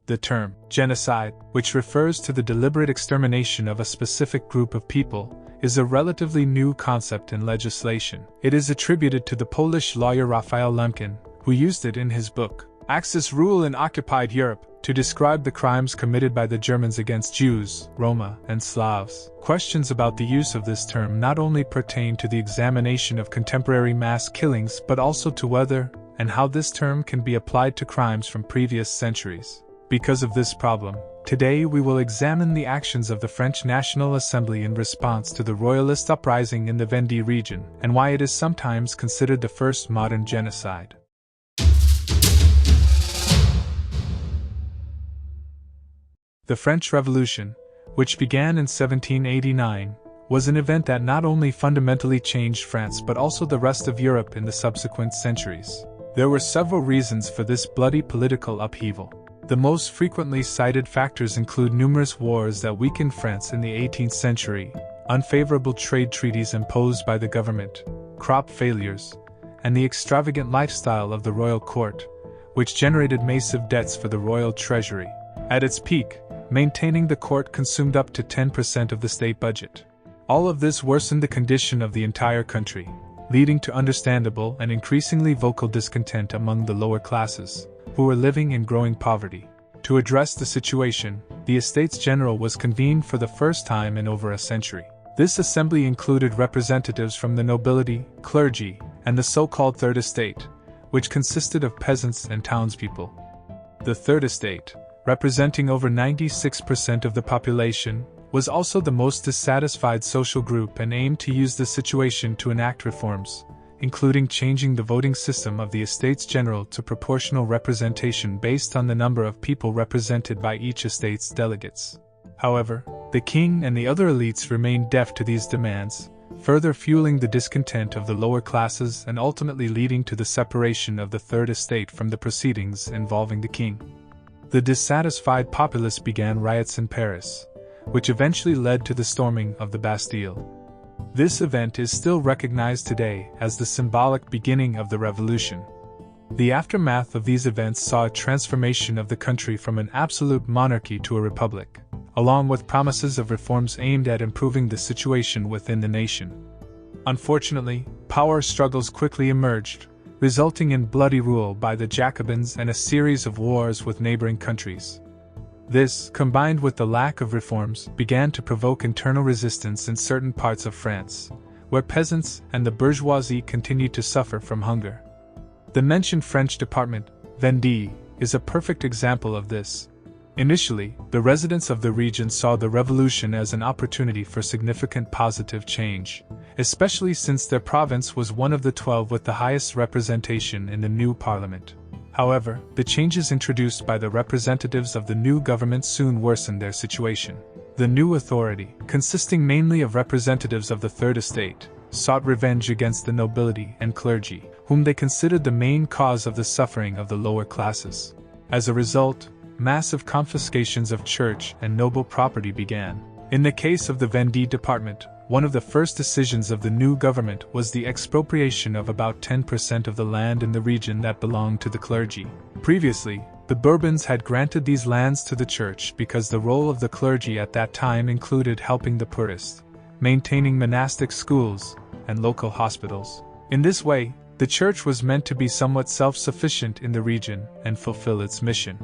The term genocide, which refers to the deliberate extermination of a specific group of people, is a relatively new concept in legislation. It is attributed to the Polish lawyer Raphael Lemkin, who used it in his book, Axis Rule in Occupied Europe, to describe the crimes committed by the Germans against Jews, Roma, and Slavs. Questions about the use of this term not only pertain to the examination of contemporary mass killings but also to whether and how this term can be applied to crimes from previous centuries. Because of this problem, today we will examine the actions of the French National Assembly in response to the Royalist uprising in the Vendée region, and why it is sometimes considered the first modern genocide. The French Revolution, which began in 1789, was an event that not only fundamentally changed France but also the rest of Europe in the subsequent centuries. There were several reasons for this bloody political upheaval. The most frequently cited factors include numerous wars that weakened France in the 18th century, unfavorable trade treaties imposed by the government, crop failures, and the extravagant lifestyle of the royal court, which generated massive debts for the royal treasury. At its peak, maintaining the court consumed up to 10% of the state budget. All of this worsened the condition of the entire country, leading to understandable and increasingly vocal discontent among the lower classes, who were living in growing poverty. To address the situation, the Estates General was convened for the first time in over a century. This assembly included representatives from the nobility, clergy, and the so-called Third Estate, which consisted of peasants and townspeople. The Third Estate, representing over 96% of the population, was also the most dissatisfied social group and aimed to use the situation to enact reforms, including changing the voting system of the Estates General to proportional representation based on the number of people represented by each estate's delegates. However, the king and the other elites remained deaf to these demands, further fueling the discontent of the lower classes and ultimately leading to the separation of the Third Estate from the proceedings involving the king. The dissatisfied populace began riots in Paris, which eventually led to the storming of the Bastille. This event is still recognized today as the symbolic beginning of the revolution. The aftermath of these events saw a transformation of the country from an absolute monarchy to a republic, along with promises of reforms aimed at improving the situation within the nation. Unfortunately, power struggles quickly emerged, resulting in bloody rule by the Jacobins and a series of wars with neighboring countries. This, combined with the lack of reforms, began to provoke internal resistance in certain parts of France, where peasants and the bourgeoisie continued to suffer from hunger. The mentioned French department, Vendée, is a perfect example of this. Initially, the residents of the region saw the revolution as an opportunity for significant positive change, especially since their province was one of the 12 with the highest representation in the new parliament. However, the changes introduced by the representatives of the new government soon worsened their situation. The new authority, consisting mainly of representatives of the Third Estate, sought revenge against the nobility and clergy, whom they considered the main cause of the suffering of the lower classes. As a result, massive confiscations of church and noble property began. In the case of the Vendée department, one of the first decisions of the new government was the expropriation of about 10% of the land in the region that belonged to the clergy. Previously, the Bourbons had granted these lands to the church because the role of the clergy at that time included helping the poorest, maintaining monastic schools, and local hospitals. In this way, the church was meant to be somewhat self-sufficient in the region and fulfill its mission.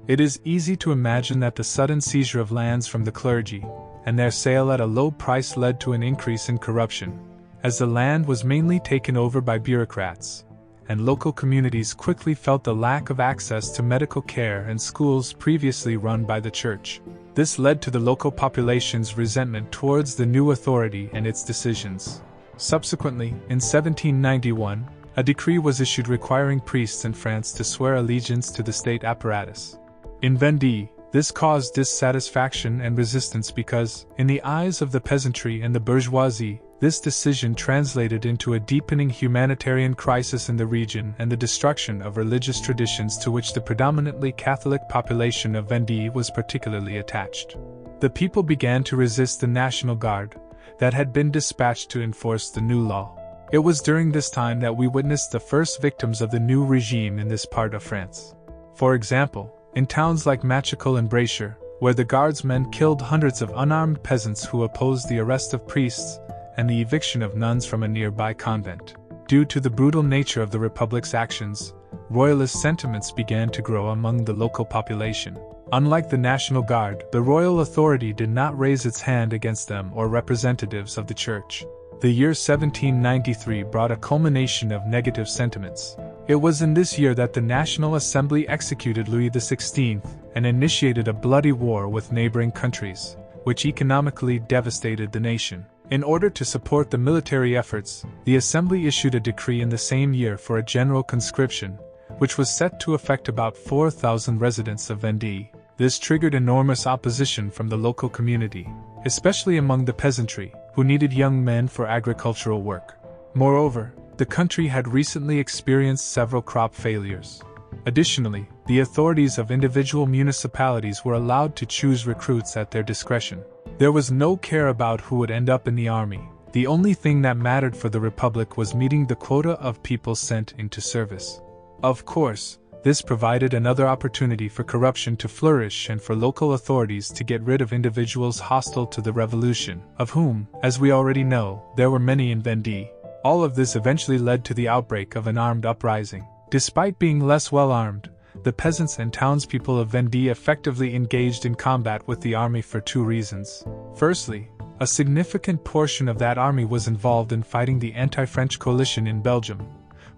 It is easy to imagine that the sudden seizure of lands from the clergy and their sale at a low price led to an increase in corruption, as the land was mainly taken over by bureaucrats, and local communities quickly felt the lack of access to medical care and schools previously run by the church. This led to the local population's resentment towards the new authority and its decisions. Subsequently, in 1791, a decree was issued requiring priests in France to swear allegiance to the state apparatus. In Vendée, this caused dissatisfaction and resistance because, in the eyes of the peasantry and the bourgeoisie, this decision translated into a deepening humanitarian crisis in the region and the destruction of religious traditions to which the predominantly Catholic population of Vendée was particularly attached. The people began to resist the National Guard that had been dispatched to enforce the new law. It was during this time that we witnessed the first victims of the new regime in this part of France. For example, in towns like Machical and Brasher, where the guardsmen killed hundreds of unarmed peasants who opposed the arrest of priests and the eviction of nuns from a nearby convent. Due to the brutal nature of the Republic's actions, royalist sentiments began to grow among the local population. Unlike the National Guard, the royal authority did not raise its hand against them or representatives of the church. The year 1793 brought a culmination of negative sentiments. It was in this year that the National Assembly executed Louis XVI and initiated a bloody war with neighboring countries, which economically devastated the nation. In order to support the military efforts, the Assembly issued a decree in the same year for a general conscription, which was set to affect about 4,000 residents of Vendée. This triggered enormous opposition from the local community, especially among the peasantry, who needed young men for agricultural work. Moreover, the country had recently experienced several crop failures. Additionally, the authorities of individual municipalities were allowed to choose recruits at their discretion. There was no care about who would end up in the army. The only thing that mattered for the Republic was meeting the quota of people sent into service. Of course, this provided another opportunity for corruption to flourish and for local authorities to get rid of individuals hostile to the revolution, of whom, as we already know, there were many in Vendée. All of this eventually led to the outbreak of an armed uprising. Despite being less well-armed, the peasants and townspeople of Vendée effectively engaged in combat with the army for two reasons. Firstly, a significant portion of that army was involved in fighting the anti-French coalition in Belgium,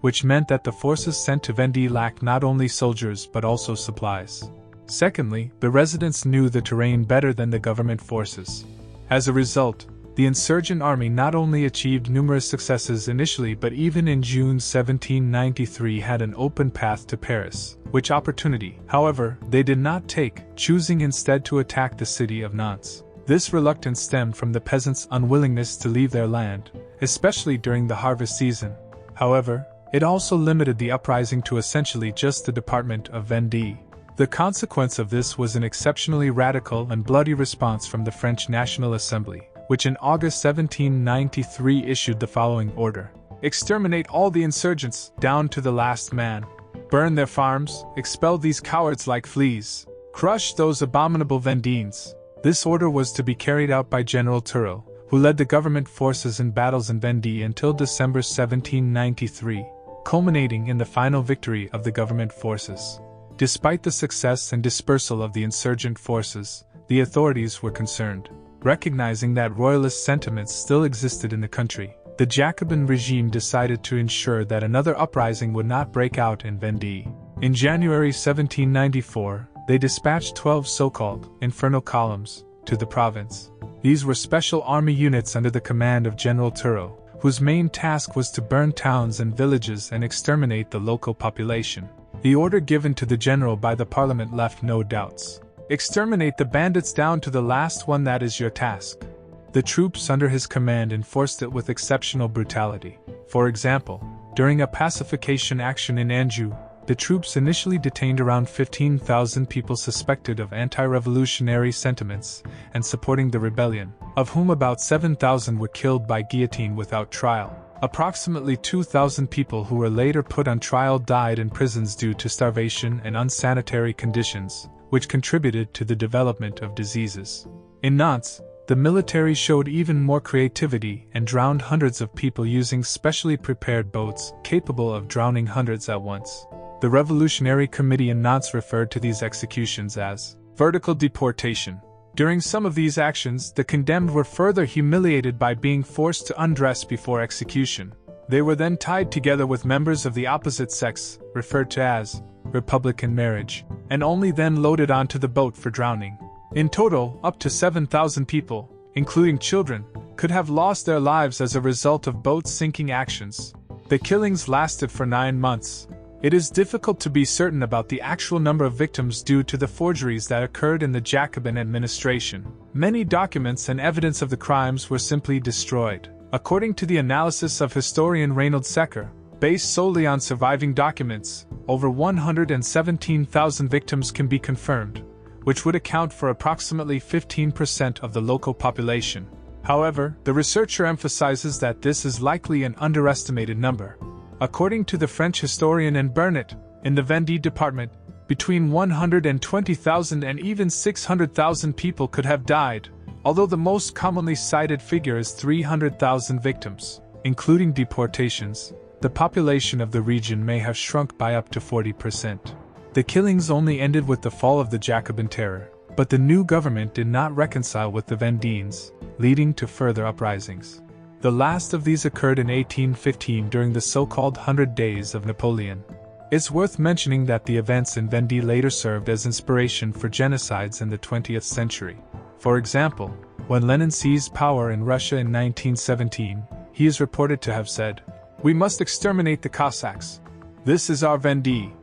which meant that the forces sent to Vendée lacked not only soldiers but also supplies. Secondly, the residents knew the terrain better than the government forces. As a result, the insurgent army not only achieved numerous successes initially but even in June 1793 had an open path to Paris, which opportunity, however, they did not take, choosing instead to attack the city of Nantes. This reluctance stemmed from the peasants' unwillingness to leave their land, especially during the harvest season. However, it also limited the uprising to essentially just the department of Vendée. The consequence of this was an exceptionally radical and bloody response from the French National Assembly, which in August 1793 issued the following order: exterminate all the insurgents, down to the last man. Burn their farms, expel these cowards like fleas. Crush those abominable Vendéens. This order was to be carried out by General Turreau, who led the government forces in battles in Vendée until December 1793. Culminating in the final victory of the government forces. Despite the success and dispersal of the insurgent forces, the authorities were concerned. Recognizing that royalist sentiments still existed in the country, the Jacobin regime decided to ensure that another uprising would not break out in Vendée. In January 1794, they dispatched 12 so-called infernal columns to the province. These were special army units under the command of General Turreau, whose main task was to burn towns and villages and exterminate the local population. The order given to the general by the parliament left no doubts. Exterminate the bandits down to the last one, that is your task. The troops under his command enforced it with exceptional brutality. For example, during a pacification action in Anjou, the troops initially detained around 15,000 people suspected of anti-revolutionary sentiments and supporting the rebellion, of whom about 7,000 were killed by guillotine without trial. Approximately 2,000 people who were later put on trial died in prisons due to starvation and unsanitary conditions, which contributed to the development of diseases. In Nantes, the military showed even more creativity and drowned hundreds of people using specially prepared boats capable of drowning hundreds at once. The Revolutionary Committee in Nantes referred to these executions as vertical deportation. During some of these actions, the condemned were further humiliated by being forced to undress before execution. They were then tied together with members of the opposite sex, referred to as Republican marriage, and only then loaded onto the boat for drowning. In total, up to 7,000 people, including children, could have lost their lives as a result of boat-sinking actions. The killings lasted for 9 months. It is difficult to be certain about the actual number of victims due to the forgeries that occurred in the Jacobin administration. Many documents and evidence of the crimes were simply destroyed. According to the analysis of historian Reynold Secker, based solely on surviving documents, over 117,000 victims can be confirmed, which would account for approximately 15% of the local population. However, the researcher emphasizes that this is likely an underestimated number. According to the French historian and Bernat, in the Vendée department, Between 120,000 and even 600,000 people could have died, although the most commonly cited figure is 300,000 victims. Including deportations, the population of the region may have shrunk by up to 40%. The killings only ended with the fall of the Jacobin Terror, but the new government did not reconcile with the Vendeans, leading to further uprisings. The last of these occurred in 1815 during the so-called 100 Days of Napoleon. It's worth mentioning that the events in Vendée later served as inspiration for genocides in the 20th century. For example, when Lenin seized power in Russia in 1917, he is reported to have said, "We must exterminate the Cossacks. This is our Vendée."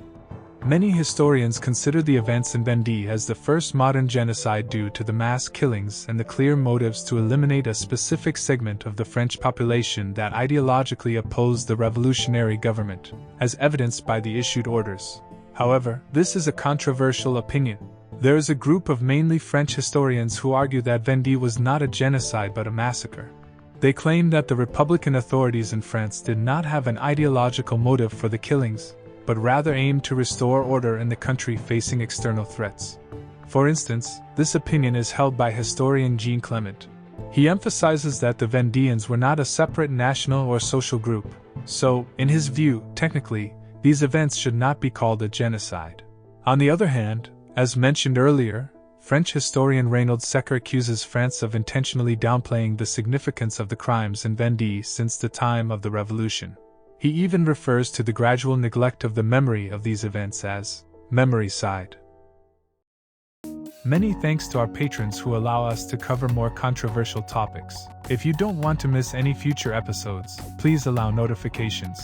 Many historians consider the events in Vendée as the first modern genocide due to the mass killings and the clear motives to eliminate a specific segment of the French population that ideologically opposed the revolutionary government, as evidenced by the issued orders. However, this is a controversial opinion. There is a group of mainly French historians who argue that Vendée was not a genocide but a massacre. They claim that the Republican authorities in France did not have an ideological motive for the killings, but rather aimed to restore order in the country facing external threats. For instance, this opinion is held by historian Jean Clement. He emphasizes that the Vendéans were not a separate national or social group, so, in his view, technically, these events should not be called a genocide. On the other hand, as mentioned earlier, French historian Reynaud Secker accuses France of intentionally downplaying the significance of the crimes in Vendée since the time of the Revolution. He even refers to the gradual neglect of the memory of these events as memorycide. Many thanks to our patrons who allow us to cover more controversial topics. If you don't want to miss any future episodes, please allow notifications.